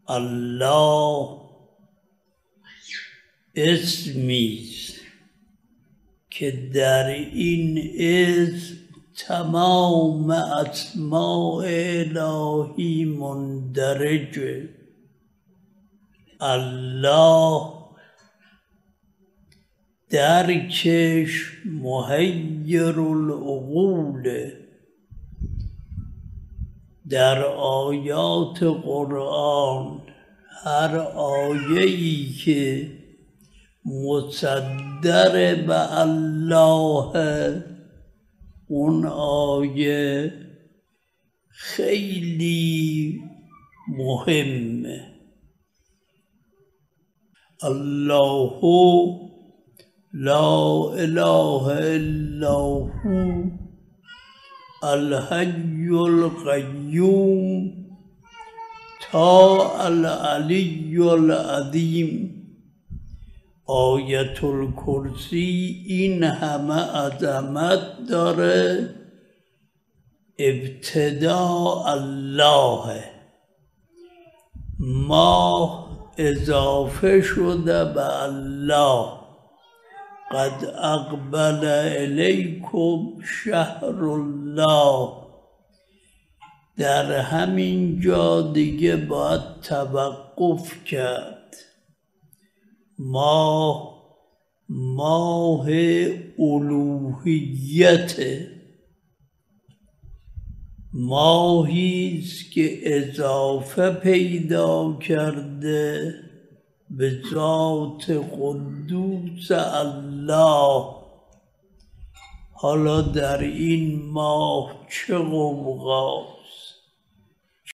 الله اسمیست که در این اسم تمام اسماء الهی مندرجه. الله درکش محیر العقول. در آیات قرآن هر آیه‌ای که مصدر به الله، اون آیه خیلی مهمه. الله لا اله الا هو الحی القیوم تا العلی العظیم. آیت الکرسی این همه عظمت داره. ابتدا الله، ما اضافه شده به الله. قد اقبل الیکم شهر الله. در همین جا دیگه باید توقف کرد. ماه الوهیت، ماهیست که اضافه پیدا کرده به ذات قدوس الله. حالا در این ماه چه غوغا!